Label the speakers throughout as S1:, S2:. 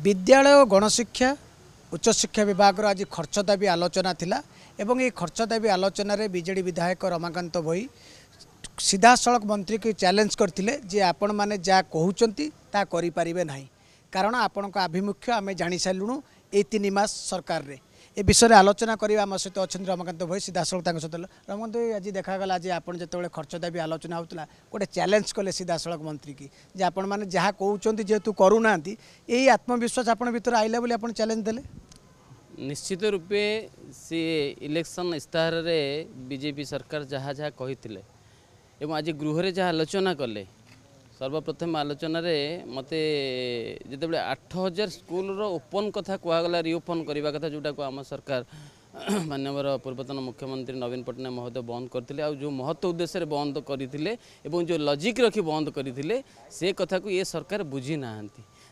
S1: विद्यालय और गणशिक्षा उच्च शिक्षा विभाग आज खर्च दाबी आलोचना थिला एवं ये खर्च दाबी आलोचन रे बीजेडी विधायक रमाकांत भोई सीधा सड़क मंत्री को चैलेंज करथिले जे आपण माने जा कहउचंती ता करि परिबे नाही कारण आपण आभिमुख्य आम जानी सारूँ ये 3 मास सरकार रे ए विषय में आलोचना करवा आम सहित अच्छा रमाकांत भोई सीधा सड़क सहित रमाकांत भाई आज देखागला जे आप जो खर्च दाबी आलोचना होता गोटे चैलेंज कले सीधा सड़क मंत्री की जे आपण मैंने जहाँ कहते जेहेतु करूना यही आत्मविश्वास आप भर आइला बोली आप चैलेंज देले
S2: निश्चित रूपे सी इलेक्शन इस्ताहार रे बीजेपी सरकार जहाँ जहाँ कही एवं आज गृह जहाँ आलोचना कले सर्वप्रथम आलोचन मते जिते 8000 स्कूल ओपन कथा कहगला रिओपन करने कथा जोटा को आम सरकार मानवर पूर्वतन मुख्यमंत्री नवीन पट्टनायक महोदय बंद करते आ जो महत्व उद्देश्य बंद करते जो लॉजिक रखी बंद करते से कथा को ये सरकार बुझी ना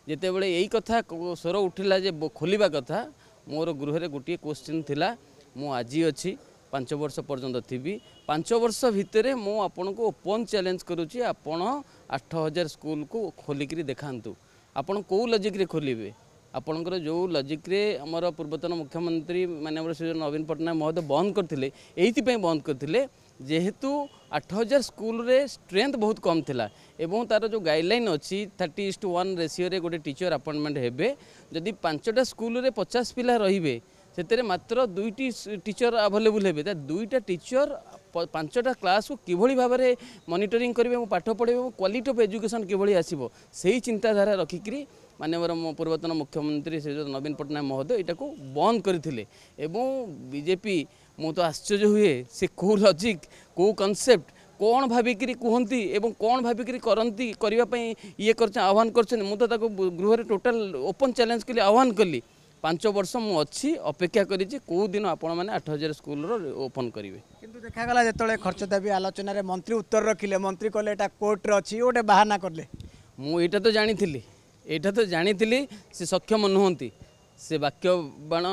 S2: जिते बड़े यही कथा स्वर उठिला जे खोलिबा कथा मोर गृह गोटे क्वेश्चन थिला मु आज अच्छी 5 वर्ष पर्यंत थी 5 वर्ष भितर मु आपन को ओपन चैलेंज करुच्ची आपण 8000 स्कूल को खोलिक देखातु आपण कौ लॉजिक रे खोलिबे आपणकर जो लॉजिक रे हमर पूर्वतन मुख्यमंत्री माननीय श्री नवीन पट्टनायक महोदय बंद करथिले एइथि बंद करथिले जेहेतु 8000 स्कूल रे स्ट्रेंथ बहुत कम थिला एवं तार जो गाइडलाइन अच्छी 30:1 रेशियो रे गोटे टीचर अपॉइंटमेंट हेबे जदि 5टा स्कूल रे 50 पिला रहिबे से मात्र 2टी टीचर अवेलेबल हे 2टा टीचर 5टा क्लास को किभली भाव में मॉनिटरिंग करेंगे पाठ पढ़े क्वालिटी ऑफ एजुकेशन किभली आसीबो सही चिंताधारा रखिकी मानवर पूर्वतन मुख्यमंत्री श्री नवीन पट्टनायक महोदय यहाँ को बंद करथिले एवं बीजेपी मु तो आश्चर्य हुए से कौ लॉजिक कौ कॉन्सेप्ट कौन भाविक कहती एवं कौन भाविक करती करने ये कर आह्वान कर मुझे गृह टोटाल ओपन चैलेंज के लिए आह्वान कली 5 वर्ष मु अच्छी अपेक्षा करी कौ दिन आपण मैंने 8000 स्कूल ओपन करेंगे
S1: किंतु देखागला जो खर्च दाबी आलोचन रे मंत्री उत्तर रखिले मंत्री कहले एटा कोर्ट रे अछि गोटे बाहाना करले
S2: मुझा तो जानी से सक्षम नुहति से वाक्यबाण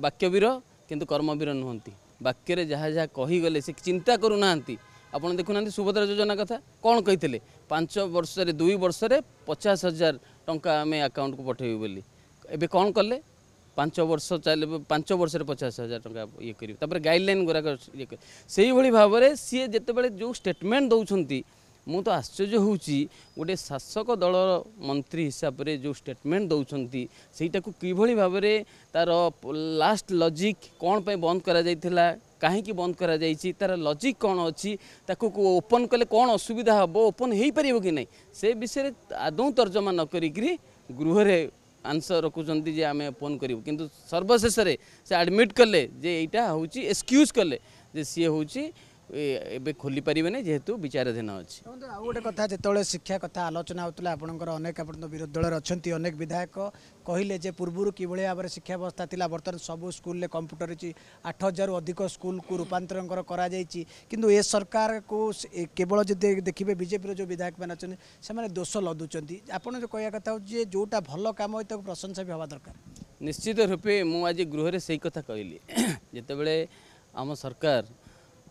S2: वाक्यवीर किंतु कर्मवीर नुहति वाक्य जहाँ जहाँ कहीगले से चिंता करूना आप देखुना सुभद्रा योजना कथा कौन कही 5 वर्ष 2 वर्ष 50,000 टंका आम अकाउंट को पठेबू बोली एबे कौन कले 5 वर्ष चले 5 वर्ष 50,000 टंका ये करेंगे गाइडलाइन गुराक ये से भाव में सी जिते जो स्टेटमेंट दौरान मु तो आश्चर्य होउची गोटे शासक दल मंत्री हिसाब से जो स्टेटमेंट दौरान सेटा को किभली भाव में तार लास्ट लॉजिक कौन पे बंद करा जाइथिला कहीं बंद करा जाइछि तार लॉजिक कौन अच्छी ताको ओपन कले कौन असुविधा हम ओपन हो पार कि नहीं से विषय आदौ तर्जमा न करी गृह रे आंसर रखुंट जे आम ओपन करूँ किंतु सर्वशेष से एडमिट कले जे यहाँ हूँ एक्सक्यूज कले जे सी हूँ एबे खोली पारे ना जेहेतु विचाराधीन अच्छी
S1: आ गोटे कथा जो शिक्षा कथा आलोचना होता आपंकर अनेक आप विरोधी दल अच्छा अनेक विधायक कहले जे पूर्व कि भाव में शिक्षा व्यवस्था थी बर्तमान सब स्कूल कंप्यूटर 8000 अधिक स्कूल को रूपांतरण किंतु ए सरकार को केवल जो देखिए बीजेपी जो विधायक मैंने अच्छे से दोष लदुंट आपड़ जो कह कथा हो जोटा भल कम हो प्रशंसा भी हवा दरकार
S2: निश्चित रूपे मुझे गृह से सही कथा कहली जिते आम सरकार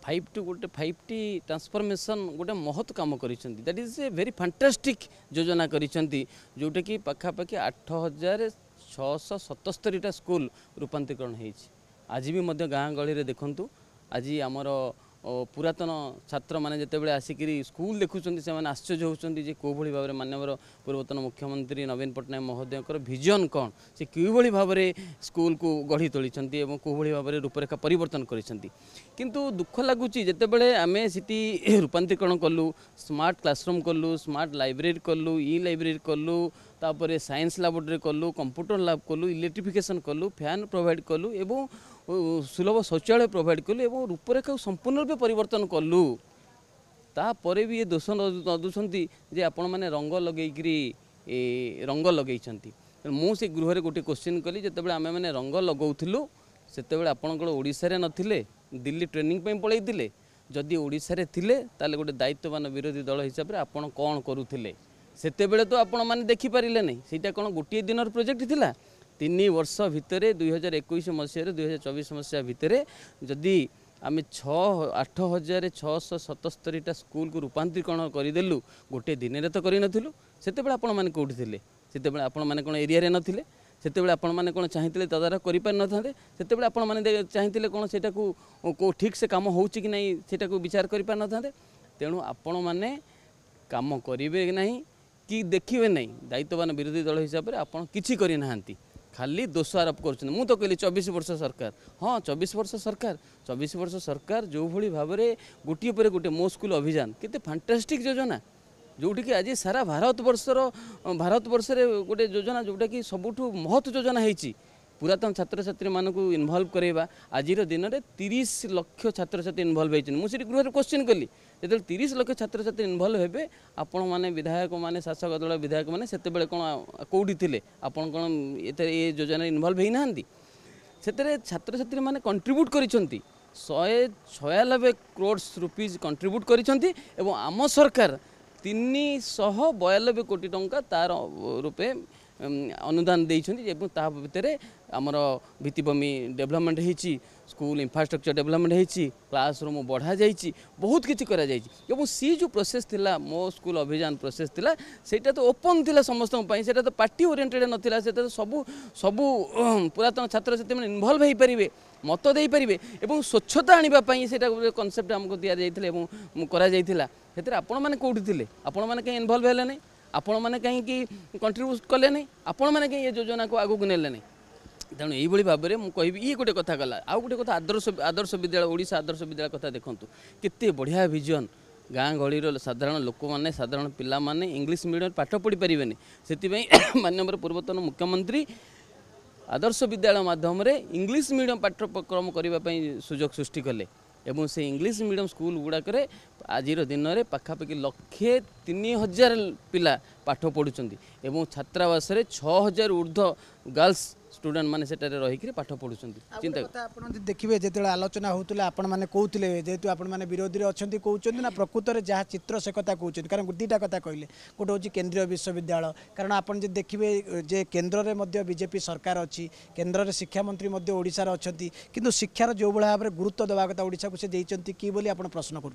S2: 5T ट्रांसफॉर्मेशन गोटे महत् कम करिसेंती that is a very fantastic योजना करिसेंती जोटा कि पाखापाखि 8677 स्कूल रूपांतरण होइछि आज भी मध्य गाँ गहली रे देखंतु आज आमर पुरातन छात्र मैंने जिते आसिक स्कूल देखुं से आश्चर्य होती कौभली भाव में माननीय पूर्वतन मुख्यमंत्री नवीन पट्टनायक महोदय विजन कौन से किभली भाव में स्कूल को गढ़ी तोली कौभली भाव में रूपरेखा परिवर्तन किंतु दुख लगुच जिते आम सीटी रूपांतरण कलु स्मार्ट क्लासरूम कलु स्मार्ट लाइब्रेरी कलु ई लाइब्रेरी कलु तापर साइंस लैबोरेटरी कलु कंप्यूटर लैब कलु इलेक्ट्रिफिकेशन कलु फैन प्रोवाइड कलु एवं सुलभ शौचालय प्रोवाइड कलु एवं रूपरेखा संपूर्ण रूप परिवर्तन कलु तापर भी ये दोष नदुंट जे आपण मैंने रंग लगे रंग लगे मुझे गृह रे गोटे क्वेश्चन कली जिते आम मैंने रंग लगौलु से आपणकर ओडिशा नथिले दिल्ली ट्रेनिंग पे पलैते जदि ओडिशा रे थिले ताले गोटे दायित्ववान विरोधी दल हिसाब से आपण कौन करुथिले सेते बेले तो आपण माने देखि पारिले नहीं सीटा कौन गोटे दिन प्रोजेक्ट थिला 3 वर्ष भितर 2021 मसीह 2024 मसीहा भितर जदि आम 8677 स्कूल को रूपांतरीकरण करदेलु गोटे दिन तो करूँ से आपण मैंने कौटी थे से आपण मैंने कौन एरिया नथिले ସେତେବେଳେ ଆପଣମାନେ କ'ଣ ଚାହିଁଥିଲେ ତଦାରଖ କରିପାରିନଥାନ୍ତେ? ସେତେବେଳେ ଆପଣମାନେ ଚାହିଁଥିଲେ କ'ଣ ସେଟାକୁ ଠିକ୍ ସେ କାମ ହେଉଛି କି ନାହିଁ ସେଟାକୁ ବିଚାର କରିପାରିନଥାନ୍ତେ? ତେଣୁ ଆପଣମାନେ କାମ କରିବେ ନାହିଁ कि देखिए नहीं दायित्ववान विरोधी दल हिसाब से आप किसी करना खाली दोष आरोप कर मु तो कहली 24 वर्ष सरकार हाँ 24 वर्ष सरकार जो भली भाव में गोटे पर गोटे मो स्कूल अभियान केते फैंटास्टिक योजना जोटी कि आज सारा भारत वर्ष गोटे योजना जोटा कि सबुठ महत्व योजना होती पुरातन छात्र छात्री मानक इनवल्व करवा आज दिन में 30 लाख छात्र छात्री इनवल्व होती मुझे गृह क्वेश्चन कली जो 30 लाख छात्र छात्री इनवल्व हे आपण मैंने विधायक मैंने शासक दल विधायक मैंने से कौन कौटी थे आपड़ कौन ये योजना इनवल्व होना से छात्र छात्री मैंने कंट्रीब्यूट कर 196 करोड़ रुपीज कंट्रीब्यूट कर आम सरकार 392 कोटी टंका तार रूपे अनुदान देइछन्ति ता भितर आमर भित्तिभूमि डेवलपमेंट होती स्कूल इंफ्रास्ट्रक्चर डेवलपमेंट होती क्लासरूम बढ़ा जाइए बहुत किसी करा जाइए सी जो प्रोसेस थिला मो स्कूल अभियान प्रोसेस थिला सेटा तो ओपन थिला समस्त सेटा तो पार्टी ओरिएंटेड नथिला सेटा तो सबू पुरातन छात्र छात्री मैंने इनवल्व हो पारे मत दे पारे और स्वच्छता आने से कनसेप्ट आमको दि जाइए करा जाइथिला सेतरे आपण माने कोठी थिले आपण माने कहीं इनवल्व हेले नहीं आपण मैंने कहीं कंट्रीब्यूट कले नहीं आपण मैंने कहीं ये योजना को आगू नेले नहीं तेणु यही भाव में मुझे ये गोटे कथा गला आउ गोटे कथा आदर्श विद्यालय ओडिशा आदर्श विद्यालय कथा देखूँ केते बढ़िया विजन गाँ गहलीर साधारण लोक मैंने साधारण पिला माने इंग्लिश मीडियम पाठ पढ़ी पारे से माननीय पूर्वतन मुख्यमंत्री आदर्श विद्यालय माध्यम इंग्लिश मीडियम पाठ्यक्रम करने सुजोग सृष्टि कले एवं से इंग्लिश मीडियम स्कूल गुड़ाक आज दिन में पाखापाखि 1,03,000 पिला पाठ पढ़ुंट एवं छात्रावास 6,000 ऊर्ध्व गर्ल्स स्टूडेंट माने सेटारे रही पाठ पढ़ुंट चिंता
S1: आप देखिए जो आलोचना होता आपण मैंने कहते जेहेतु आपण मैंने विरोधी अच्छा कहते ना प्रकृत में जहाँ चित्र से कथा कहते कारण दुईटा कथा कहले गोटे हूँ केंद्रीय विश्वविद्यालय कारण आपड़ जो देखिए जे केन्द्र में बीजेपी सरकार अच्छी केन्द्र में शिक्षा मंत्री ओडिशार अच्छा किंतु शिक्षार जो भाव में गुरुत्व देवा कथा ओडिशा को से देइचंती कि बोली आपण प्रश्न कर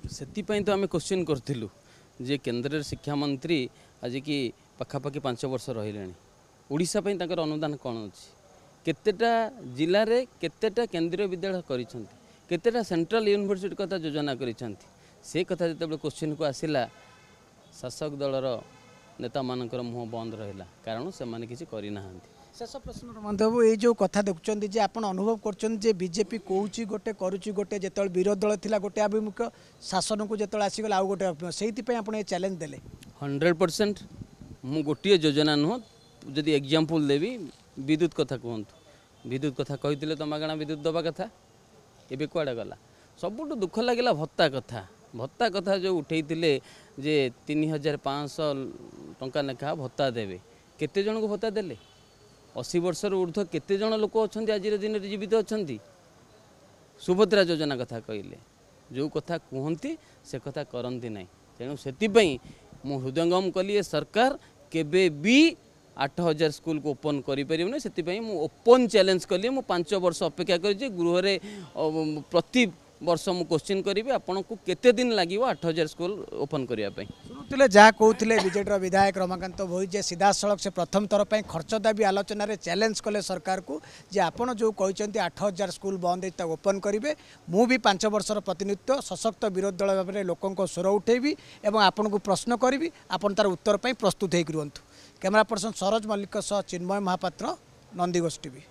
S2: तो आम क्वेश्चन करूँ जे केन्द्र शिक्षा मंत्री आज की पाखापाखि 5 वर्ष रही ओडिशा अनुदान कौन अच्छी केतेटा जिले में केतेटा केंद्रीय विद्यालय करेटा सेंट्रल यूनिवर्सिटी कथा योजना से कथा जो क्वेश्चन को आसला शासक दलर नेता मानकर मुह बंद रहा कारण से माने किसी करना
S1: शेष प्रश्न रमंत बाबू ये जो कथा देखुं जे आप अनुभव कर बीजेपी कौच गोटे करुच्ची गोटे जो विरोधी दल थी गोटे अभिमुख शासन को जो आसीगला आउ गोटे से आप चैलेंज देले
S2: 100% मु गोटे योजना नुह जदि एग्जांपल देवी विद्युत कथा कहतु विद्युत कथा कही तो मागणा विद्युत दबा कथा एबे कुआडे गला सबुठ दुख लगे भत्ता कथा जो उठे जे 3,500 टंका लेखा भत्ता देवे केते जन को भत्ता देले 80 वर्ष ऊर्ध्व केते जन लोक अच्छा आज दिन में जीवित अच्छा सुभद्रा योजना कथा कहले जो कथा कहती से कथा करती ना तेणु से मु हृदयंगम कली सरकार केबे भी 8,000 स्कूल को ओपन करें से ओपन चैलेंज कली मु 5 वर्ष अपेक्षा कर गृह में प्रति वर्ष मु क्वेश्चन करी आपन को केते दिन लगे 8,000 स्कूल ओपन करने
S1: शुणुते जहाँ कहते बीजेडी विधायक रमाकांत भोई जे सीधा सड़क से प्रथम थर पर खर्च दाबी आलोचन चैलेंज कले सरकार को जे आपन जो कहते 8,000 स्कूल बंद होता ओपन करेंगे मु भी 5 वर्षर प्रतिनिधित्व सशक्त विरोधी दल भाव में लोकों स्वर उठेबी और आपन को प्रश्न करी आपन तार उत्तर प्रस्तुत होकर रुहतु कैमरा पर्सन सरोज मल्लिक चिन्मय महापात्र नंदीगोष टीवी।